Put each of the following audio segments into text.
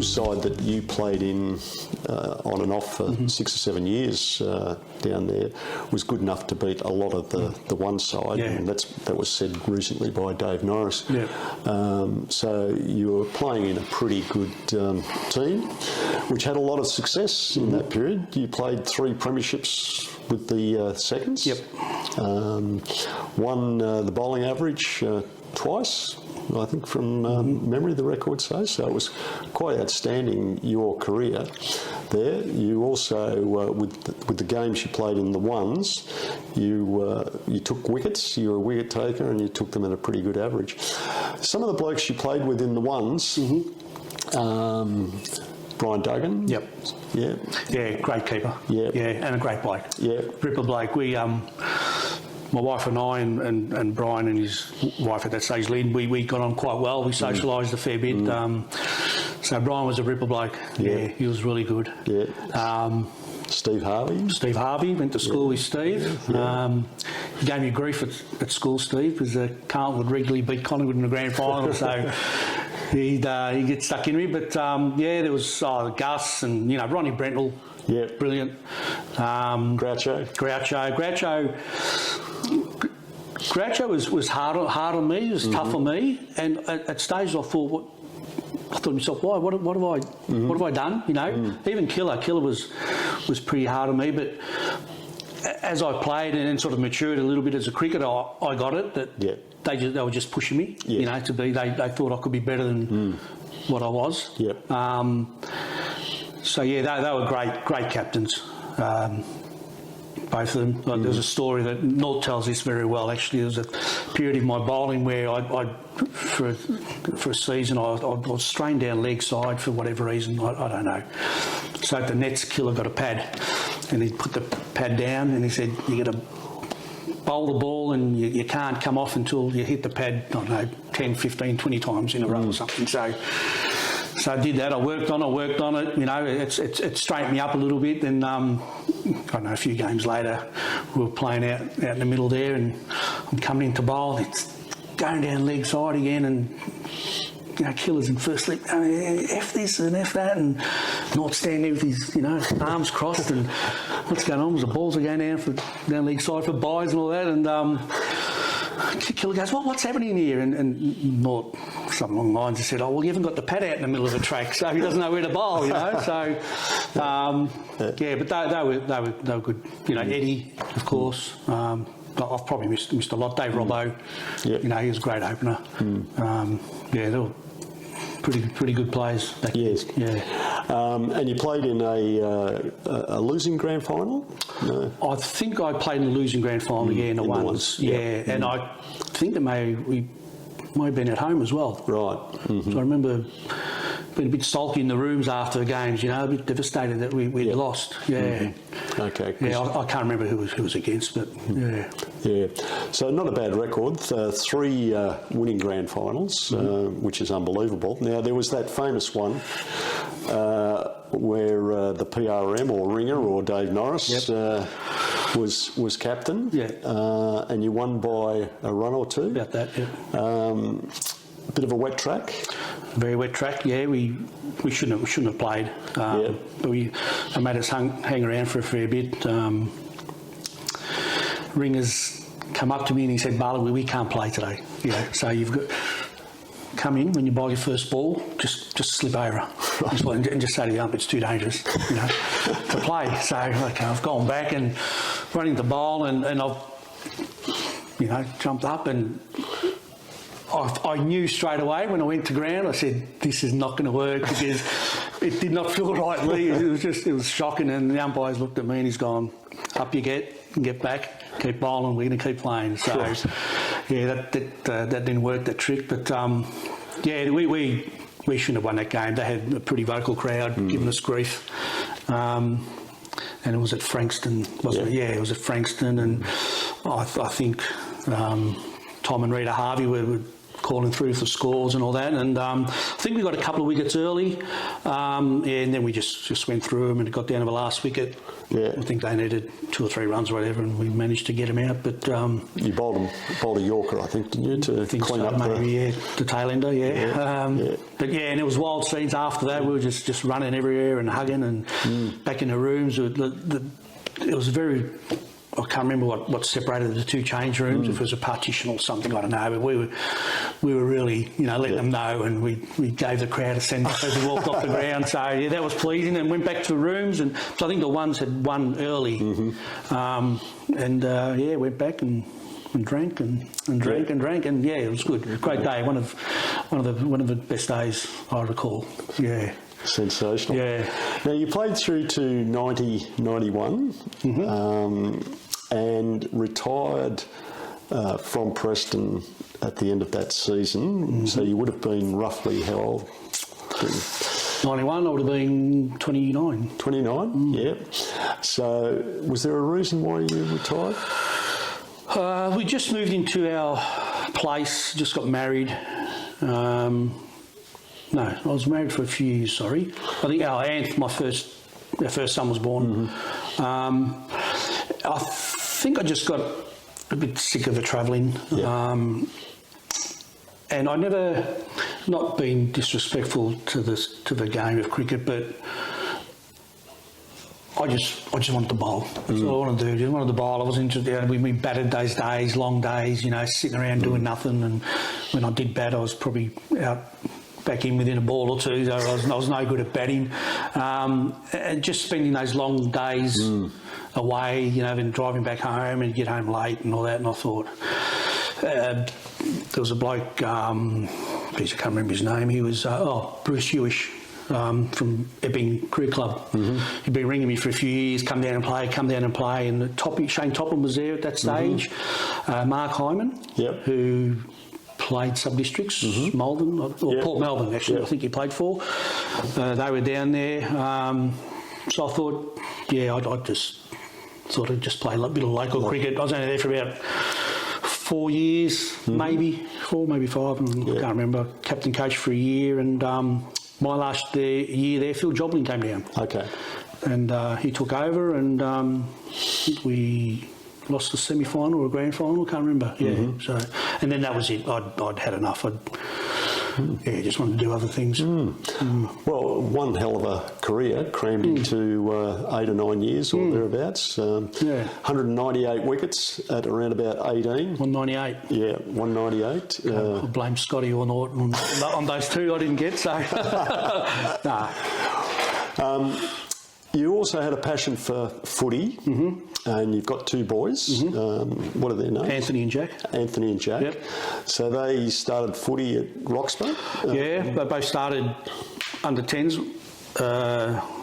Blues side that you played in on and off for 6 or 7 years down there was good enough to beat a lot of the one side, and that was said recently by Dave Norris. Yeah. So you were playing in a pretty good team, which had a lot of success in that period. You played 3 premierships with the seconds. Yep. Won the bowling average twice, I think, from memory, the record says. So it was quite outstanding, your career there. You also, with the games you played in the ones, you took wickets. You were a wicket taker, and you took them at a pretty good average. Some of the blokes you played with in the ones, Brian Duggan. Yep. Yeah. Yeah, great keeper. Yeah. Yeah, and a great bloke. Yeah. Ripper bloke. We, my wife and I, and Brian and his wife at that stage, Lynn, we got on quite well. We socialised a fair bit. So Brian was a ripper bloke. Yeah, he was really good. Yeah. Steve Harvey. Steve Harvey, went to school with Steve. He gave me grief at school, Steve, because Carlton would regularly beat Collingwood in the grand final. So he'd get stuck in me. But there was Gus and Ronnie Brentall. Yeah, brilliant. Groucho was hard on me. He was tough on me, and at stages I thought to myself, why? What have I done? Even Killer was pretty hard on me. But as I played and sort of matured a little bit as a cricketer, I got it that they were just pushing me. Yeah. To be. They thought I could be better than what I was. Yeah. So they were great captains. Both of them. There was a story that Nort tells this very well. Actually, there was a period in my bowling where for a season I was strained down leg side for whatever reason. I don't know. So at the nets, Killer got a pad, and he put the pad down, and he said, "You got to bowl the ball, and you can't come off until you hit the pad. I don't know, 10, 15, 20 times in a row or something." So I did that. I worked on it. It straightened me up a little bit. Then I don't know. A few games later, we were playing out in the middle there, and I'm coming into bowl. It's going down leg side again, and Killer's in first slip. F this and F that, and not standing there with his arms crossed. And what's going on? The balls are going down leg side for buys and all that. And Killer goes, what's happening here? And Nort, something along the lines, he said, "Oh, well, you haven't got the pad out in the middle of the track, so he doesn't know where to bowl." So, but they were good. Eddie, of course. I've probably missed a lot. Dave Robbo, he was a great opener. They were pretty good players back then. Yeah. And you played in a losing grand final? No. I think I played in the losing grand final again at once. And I think we might have been at home as well. Right. So I remember being a bit sulky in the rooms after the games, a bit devastated that we'd lost. Yeah. Okay. Yeah, I can't remember who was against, but yeah. Yeah. So not a bad record. 3 winning grand finals, which is unbelievable. Now, there was that famous one where the PRM or Ringer or Dave Norris was captain. Yeah. And you won by a run or two. About that, A bit of a wet track. Very wet track, yeah. We shouldn't have played, but they made us hang around for a fair bit. Ringers come up to me and he said, "Bali, we can't play today. So you've got come in when you bowl your first ball, just slip over and just say to the ump, it's too dangerous, to play." So I've gone back and running the bowl and I've jumped up and I knew straight away when I went to ground, I said, this is not going to work because it did not feel right, Lee. It was shocking, and the umpires looked at me and he's gone, up you get back, keep bowling, we're going to keep playing. So, that didn't work, that trick. But, we shouldn't have won that game. They had a pretty vocal crowd giving us grief. And it was at Frankston, wasn't it? Yeah, it was at Frankston, and I think Tom and Rita Harvey were calling through for scores and all that, and I think we got a couple of wickets early. And then we just went through them and it got down to the last wicket. Yeah. I think they needed 2 or 3 runs or whatever, and we managed to get them out. But you bowled a Yorker, I think, didn't you, to clean up the tail ender, But and it was wild scenes after that. We were just running everywhere and hugging and back in the rooms. It was very. I can't remember what separated the 2 change rooms. If it was a partition or something, I don't know. But we were really, letting them know, and we gave the crowd a sense as we walked off the ground. So yeah, that was pleasing. And went back to the rooms, and so I think the ones had won early, went back and drank and drank and drank, and yeah, it was good. Great day. One of the best days I recall. Yeah. Sensational. Yeah. Now, you played through to 90-91 and retired from Preston at the end of that season. So you would have been roughly how old? 91, I would have been 29. 29, yeah. So was there a reason why you retired? We just moved into our place, just got married. No, I was married for a few years, sorry. I think our first son was born. I think I just got a bit sick of the travelling. And I never, not being disrespectful to the game of cricket, but I just wanted to bowl. That's all I wanted to do. I just wanted to bowl. I was interested. We batted those days, long days, sitting around doing nothing. And when I did bat, I was probably out back in within a ball or two. So I was no good at batting. And just spending those long days away, then driving back home and get home late and all that. And I thought, there was a bloke, I can't remember his name. He was, Bruce Hewish. From Epping Career Club. He'd been ringing me for a few years, come down and play. And Shane Topham was there at that stage. Mark Hyman, who played sub-districts, Malden, or Port Melbourne, actually, I think he played for. They were down there. So I thought, I'd just sort of just play a bit of local cricket. I was only there for about 4 years, maybe 4, maybe 5, I can't remember. Captain coach for a year, and my last year there, Phil Joblin came down. Okay. And he took over, and we lost the semi-final or grand final, can't remember. So, and then that was it. I'd had enough. Just wanted to do other things. Well, one hell of a career crammed into 8 or 9 years or thereabouts. 198 wickets at around about 18. 198. Yeah, 198. I blame Scotty or Norton on those 2 I didn't get. So, you also had a passion for footy, and you've got 2 boys. What are their names? Anthony and Jack. Anthony and Jack. Yep. So they started footy at Roxburgh? They both started under 10s.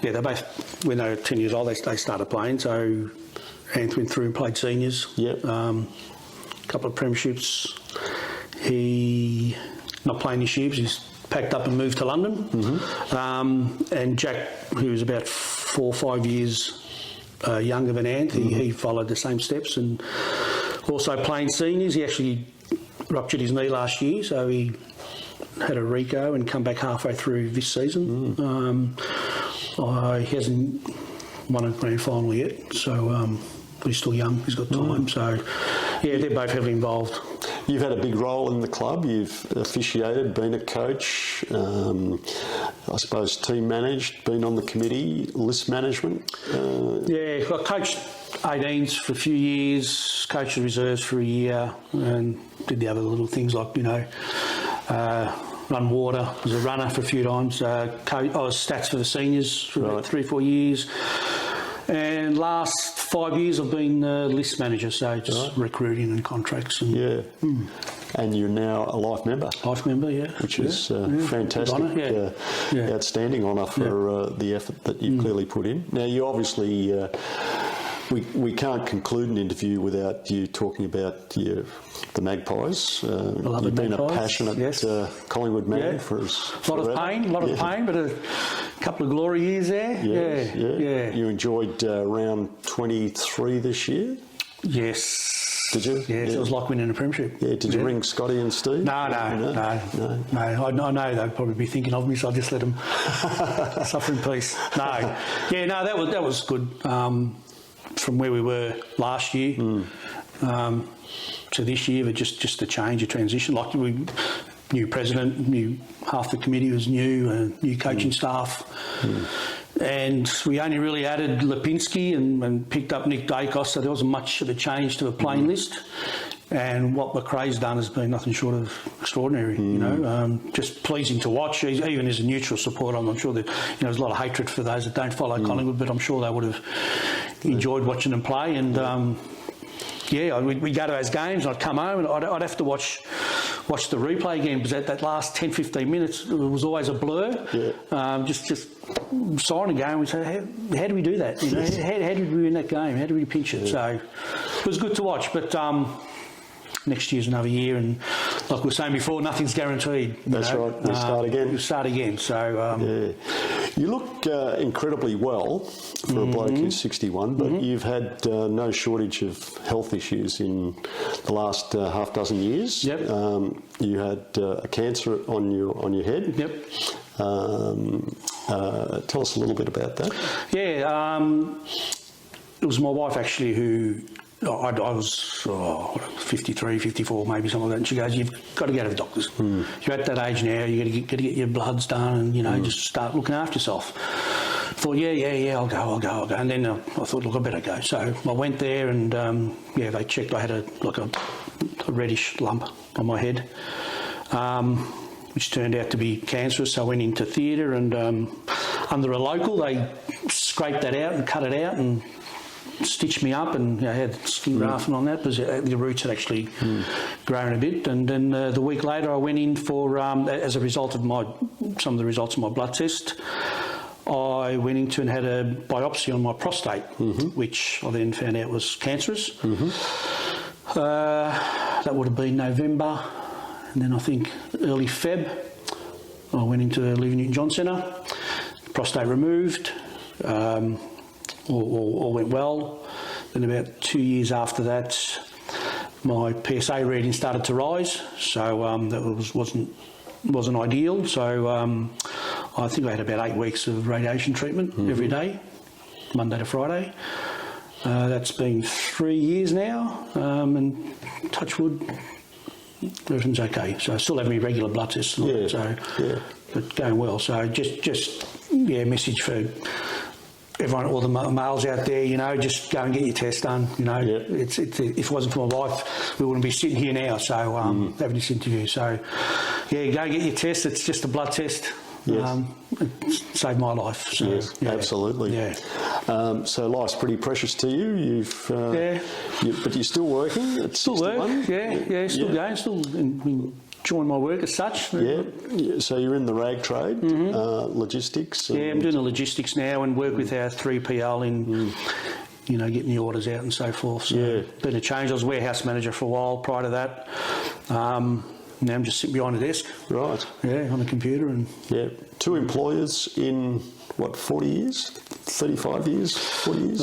They both, when they were 10 years old, they started playing. So Anthony went through and played seniors. Yep. A couple of premierships. He, not playing this year, he's packed up and moved to London. And Jack, who was about 4 or 5 years younger than Ant, he followed the same steps, and also playing seniors. He actually ruptured his knee last year, so he had a reco and come back halfway through this season. He hasn't won a grand final yet, so but he's still young, he's got time. So they're both heavily involved. You've had a big role in the club. You've officiated, been a coach, I suppose team managed, been on the committee, list management. I coached 18s for a few years, coached the reserves for a year, and did the other little things like, run water. Was a runner for a few times. I was stats for the seniors for about 3 or 4 years. And last 5 years I've been list manager, so just recruiting and contracts. And, and you're now a life member. Life member, which is fantastic. Honour, outstanding honour for the effort that you've clearly put in. Now, you obviously, we can't conclude an interview without you talking about the Magpies. You've been a passionate Collingwood man for us. A lot of pain, but a couple of glory years there. You enjoyed round 23 this year? Yes. Did you? Yes, it was like winning a premiership. Yeah. Did you ring Scotty and Steve? No. I know they'd probably be thinking of me, so I just let them suffer in peace. No. Yeah, no, that was good. From where we were last year to this year, but just the change, a transition. Like new president, half the committee was new coaching staff. And we only really added Lipinski and picked up Nick Dacos, so there wasn't much of a change to the playing list. And what McRae's done has been nothing short of extraordinary, you know, just pleasing to watch. Even as a neutral supporter, I'm sure that there's a lot of hatred for those that don't follow Collingwood, but I'm sure they would have enjoyed watching them play. And we'd go to those games, I'd come home and I'd have to watch the replay again, because that last 10, 15 minutes, it was always a blur. Just siren game. We say, how do we do that? How did we win that game? How did we pinch it? So it was good to watch, but next year's another year, and like we were saying before, nothing's guaranteed. That's right. We'll start again. We'll start again. So you look incredibly well for a bloke who's 61, but you've had no shortage of health issues in the last half dozen years. Yep. You had a cancer on your head. Yep. Tell us a little bit about that. Yeah. It was my wife actually who. I was 53, 54, maybe something like that. And she goes, "You've got to go to the doctors. You're at that age now. You got to get your bloods done, and just start looking after yourself." I thought, yeah, I'll go. And then I thought, look, I better go. So I went there, and they checked. I had a reddish lump on my head, which turned out to be cancerous. So I went into theatre, and under a local, they scraped that out and cut it out and stitched me up, and I had skin grafting on that because the roots had actually grown a bit. And then the week later, I went in for as a result of some of the results of my blood test. I went into and had a biopsy on my prostate, which I then found out was cancerous. That would have been November, and then I think early Feb, I went into Olivia Newton-John Centre, prostate removed. All went well. Then about 2 years after that, my PSA reading started to rise, so that wasn't ideal. So I think I had about 8 weeks of radiation treatment every day, Monday to Friday. That's been 3 years now, and touch wood, everything's okay. So I still have my regular blood tests, but going well. So just message for everyone, all the males out there, just go and get your test done. If it wasn't for my wife, we wouldn't be sitting here now. So having this interview. So go get your test. It's just a blood test. Yes. It saved my life. So, yes, absolutely. Yeah. So life's pretty precious to you. But you're still working at 61? Still work. Still going. Still enjoying my work as such. Yeah. So you're in the rag trade, logistics. I'm doing the logistics now and work with our 3PL in. Getting the orders out and so forth. So been a change. I was warehouse manager for a while prior to that. Now I'm just sitting behind a desk. Right. Yeah, on a computer. And 2 employers in, 40 years? 35 years? 40 years?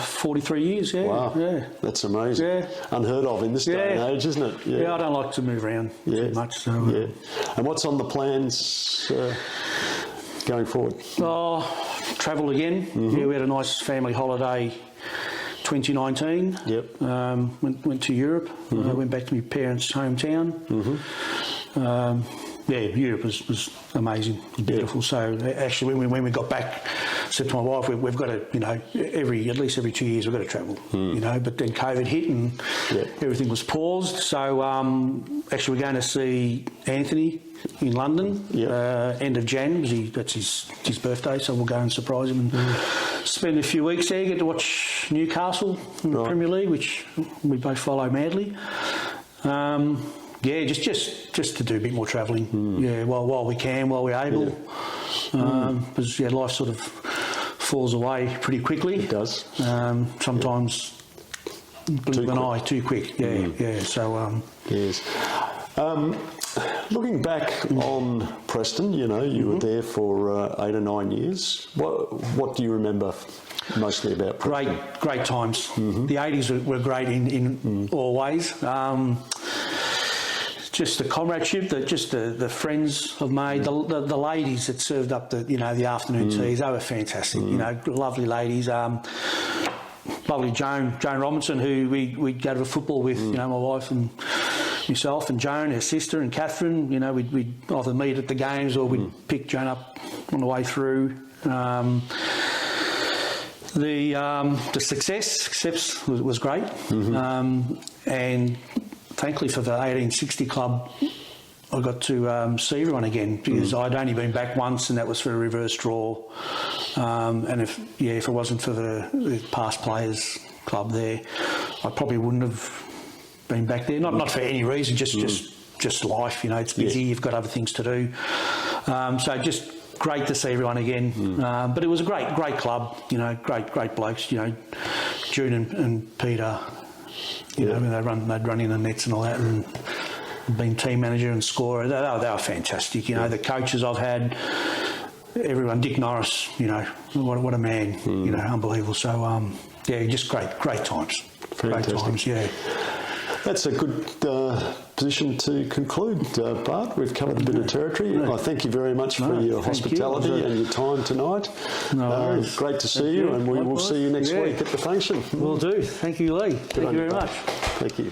43 years, yeah. Wow. Yeah. That's amazing. Yeah. Unheard of in this day and age, isn't it? Yeah, I don't like to move around too much. So, And what's on the plans going forward? Travel again. We had a nice family holiday 2019. Yep. Went to Europe. Went back to my parents' hometown. Europe was amazing, beautiful. So actually, when we got back, I said to my wife, we've got to, at least every 2 years we've got to travel. But then COVID hit and everything was paused. So actually, we're going to see Anthony in London end of Jan. That's his birthday, so we'll go and surprise him and spend a few weeks there. Get to watch Newcastle in the Premier League, which we both follow madly. Just to do a bit more travelling. While we can, while we're able. Because life sort of falls away pretty quickly. It does. Sometimes blink of an eye too quick. So yes. Looking back on Preston, you were there for 8 or 9 years. What do you remember mostly about Preston. Great times. The 80s were great in all ways. Just the comradeship, the friends I've made, the ladies that served up the afternoon teas, they were fantastic. Lovely ladies. Lovely Joan Robinson, who we'd go to football with. My wife and myself and Joan, her sister, and Catherine. We'd either meet at the games or we'd pick Joan up on the way through. The success was great, and thankfully for the 1860 club, I got to see everyone again, because I'd only been back once, and that was for a reverse draw. And if it wasn't for the past players club there, I probably wouldn't have been back there. Not for any reason, just life. It's busy. You've got other things to do. So just great to see everyone again. But it was a great club. Great blokes. June and Peter. They'd run in the nets and all that, and been team manager and scorer. They were fantastic. The coaches I've had, everyone. Dick Norris. What a man. Unbelievable. So just great times. Fantastic. Great times. Yeah. That's a good position to conclude, Bart. We've covered a bit of territory. I thank you very much for your hospitality and your time tonight. No worries. Great to see you, and we will see you next week at the function. Will do. Thank you, Lee. Thank you very much. Thank you.